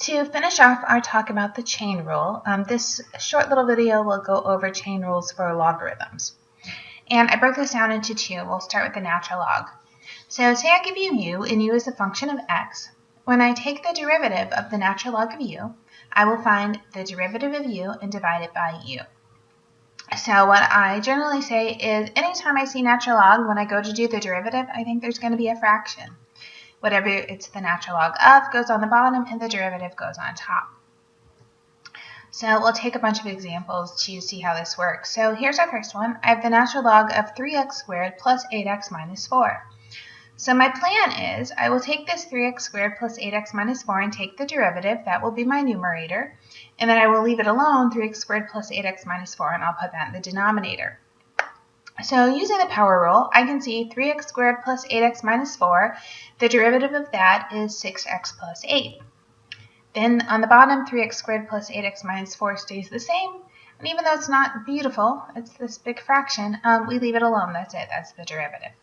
To finish off our talk about the chain rule, this short little video will go over chain rules for logarithms. And I broke this down into two. We'll start with the natural log. So say I give you u, and u is a function of x. When I take the derivative of the natural log of u, I will find the derivative of u and divide it by u. So what I generally say is anytime I see natural log, when I go to do the derivative, I think there's going to be a fraction. Whatever it's the natural log of goes on the bottom and the derivative goes on top. So we'll take a bunch of examples to see how this works. So here's our first one. I have the natural log of 3x squared plus 8x minus 4. So my plan is I will take this 3x squared plus 8x minus 4 and take the derivative. That will be my numerator. And then I will leave it alone, 3x squared plus 8x minus 4, and I'll put that in the denominator. So using the power rule, I can see 3x squared plus 8x minus 4. The derivative of that is 6x plus 8. Then on the bottom, 3x squared plus 8x minus 4 stays the same. And even though it's not beautiful, it's this big fraction, we leave it alone. That's it. That's the derivative.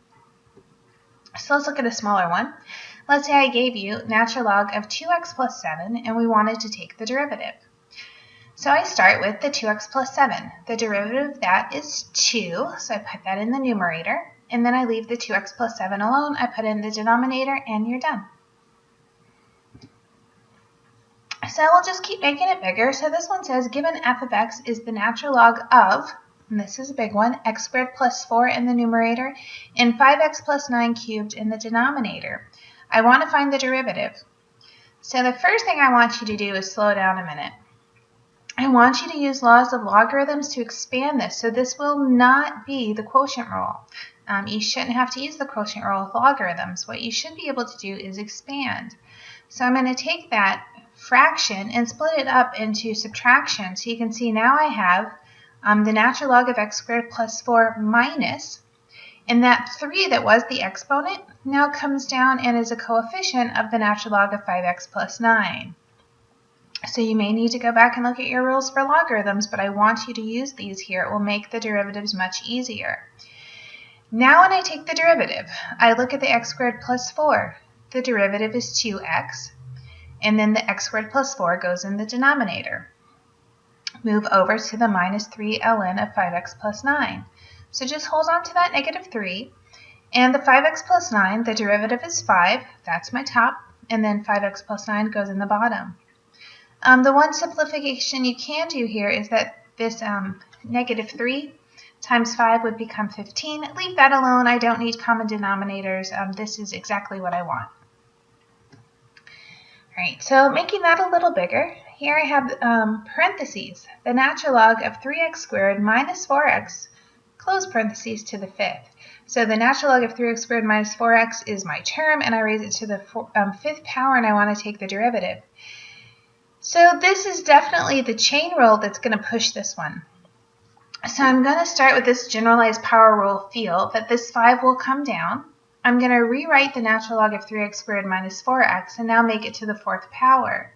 So let's look at a smaller one. Let's say I gave you natural log of 2x plus 7, and we wanted to take the derivative. So I start with the 2x plus 7. The derivative of that is 2, so I put that in the numerator. And then I leave the 2x plus 7 alone. I put it in the denominator, and you're done. So we'll just keep making it bigger. So this one says, given f of x is the natural log of, and this is a big one, x squared plus 4 in the numerator, and 5x plus 9 cubed in the denominator. I want to find the derivative. So the first thing I want you to do is slow down a minute. I want you to use laws of logarithms to expand this. So this will not be the quotient rule. You shouldn't have to use the quotient rule with logarithms. What you should be able to do is expand. So I'm going to take that fraction and split it up into subtraction. So you can see now I have the natural log of x squared plus 4 minus, and that 3 that was the exponent now comes down and is a coefficient of the natural log of 5x plus 9. So you may need to go back and look at your rules for logarithms, but I want you to use these here. It will make the derivatives much easier. Now when I take the derivative, I look at the x squared plus 4. The derivative is 2x, and then the x squared plus 4 goes in the denominator. Move over to the minus 3 ln of 5x plus 9. So just hold on to that negative 3. And the 5x plus 9, the derivative is 5. That's my top. And then 5x plus 9 goes in the bottom. The one simplification you can do here is that this negative 3 times 5 would become 15. Leave that alone. I don't need common denominators. This is exactly what I want. All right, so making that a little bigger, here I have parentheses. The natural log of 3x squared minus 4x, close parentheses, to the fifth. So the natural log of 3x squared minus 4x is my term, and I raise it to the fifth power, and I want to take the derivative. So this is definitely the chain rule that's going to push this one. So I'm going to start with this generalized power rule feel that this 5 will come down. I'm going to rewrite the natural log of 3x squared minus 4x and now make it to the fourth power.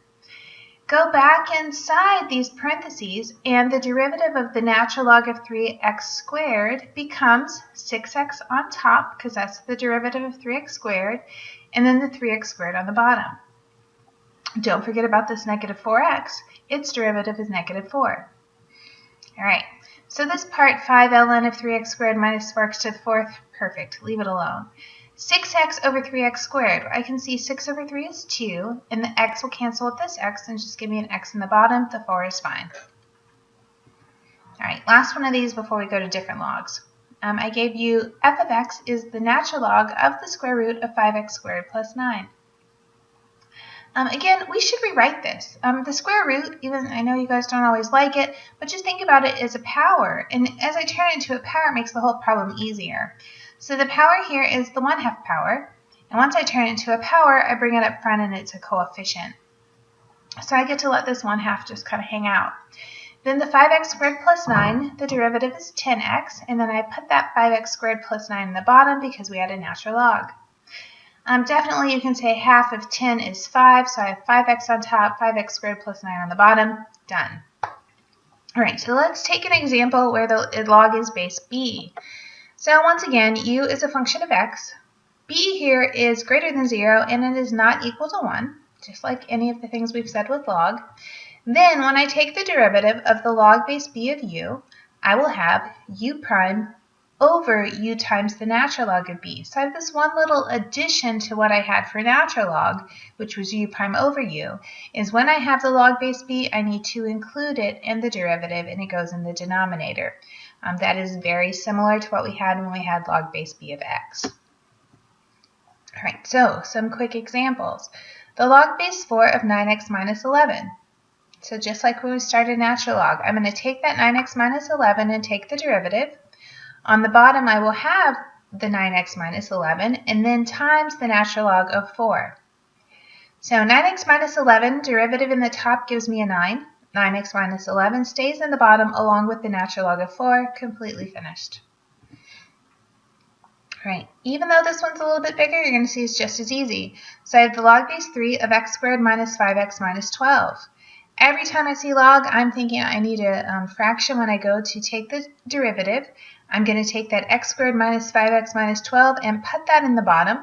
Go back inside these parentheses, and the derivative of the natural log of 3x squared becomes 6x on top, because that's the derivative of 3x squared, and then the 3x squared on the bottom. Don't forget about this negative 4x. Its derivative is negative 4. All right, so this part, 5 ln of 3x squared minus 4x to the fourth, perfect. Leave it alone. 6x over 3x squared. I can see 6 over 3 is 2, and the x will cancel with this x and just give me an x in the bottom. The 4 is fine. All right, last one of these before we go to different logs. I gave you f of x is the natural log of the square root of 5x squared plus 9. Again, we should rewrite this. The square root, even I know you guys don't always like it, but just think about it as a power. And as I turn it into a power, it makes the whole problem easier. So the power here is the 1/2 power. And once I turn it into a power, I bring it up front and it's a coefficient. So I get to let this 1/2 just kind of hang out. Then the 5x squared plus 9, the derivative is 10x. And then I put that 5x squared plus 9 in the bottom because we had a natural log. Definitely you can say half of 10 is 5, so I have 5x on top, 5x squared plus 9 on the bottom. Done. All right, so let's take an example where the log is base b. So once again, u is a function of x. b here is greater than 0, and it is not equal to 1. just like any of the things we've said with log. Then when I take the derivative of the log base b of u, I will have u prime over u times the natural log of b. So I have this one little addition to what I had for natural log, which was u prime over u, is when I have the log base b, I need to include it in the derivative, and it goes in the denominator. That is very similar to what we had when we had log base b of x. All right, so some quick examples. The log base 4 of 9x minus 11. So just like when we started natural log, I'm going to take that 9x minus 11 and take the derivative. On the bottom, I will have the 9x minus 11 and then times the natural log of 4. So 9x minus 11, derivative in the top gives me a 9. 9x minus 11 stays in the bottom along with the natural log of 4, completely finished. All right, even though this one's a little bit bigger, you're going to see it's just as easy. So I have the log base 3 of x squared minus 5x minus 12. Every time I see log, I'm thinking I need a fraction when I go to take the derivative. I'm going to take that x squared minus 5x minus 12 and put that in the bottom.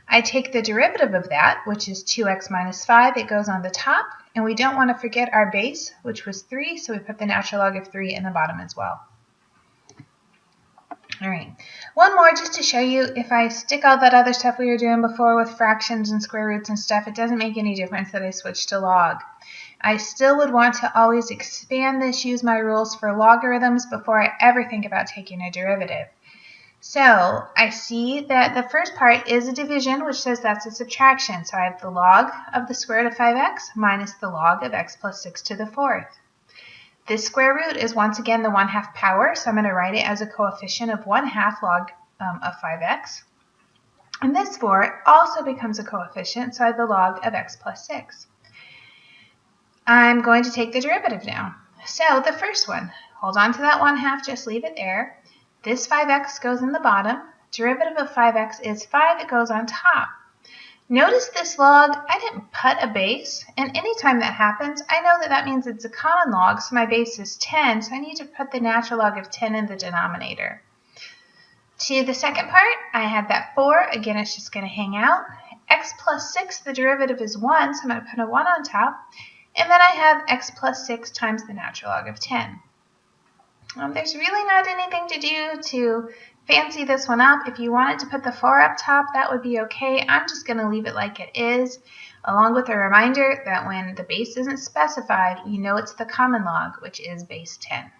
I take the derivative of that, which is 2x minus 5. It goes on the top. And we don't want to forget our base, which was 3, so we put the natural log of 3 in the bottom as well. All right, one more just to show you, if I stick all that other stuff we were doing before with fractions and square roots and stuff, it doesn't make any difference that I switched to log. I still would want to always expand this, use my rules for logarithms before I ever think about taking a derivative. So I see that the first part is a division, which says that's a subtraction. So I have the log of the square root of 5x minus the log of x plus 6 to the 4th. This square root is once again the 1/2 power, so I'm going to write it as a coefficient of 1/2 log of 5x. And this 4 also becomes a coefficient, so I have the log of x plus 6. I'm going to take the derivative now. So the first one, hold on to that 1/2, just leave it there. This 5x goes in the bottom. Derivative of 5x is 5. It goes on top. Notice this log, I didn't put a base, and anytime that happens, I know that that means it's a common log, so my base is 10, so I need to put the natural log of 10 in the denominator. To the second part, I have that 4. Again, it's just going to hang out. X plus 6, the derivative is 1, so I'm going to put a 1 on top. And then I have x plus 6 times the natural log of 10. There's really not anything to do to fancy this one up. If you wanted to put the 4 up top, that would be okay. I'm just going to leave it like it is, along with a reminder that when the base isn't specified, you know it's the common log, which is base 10.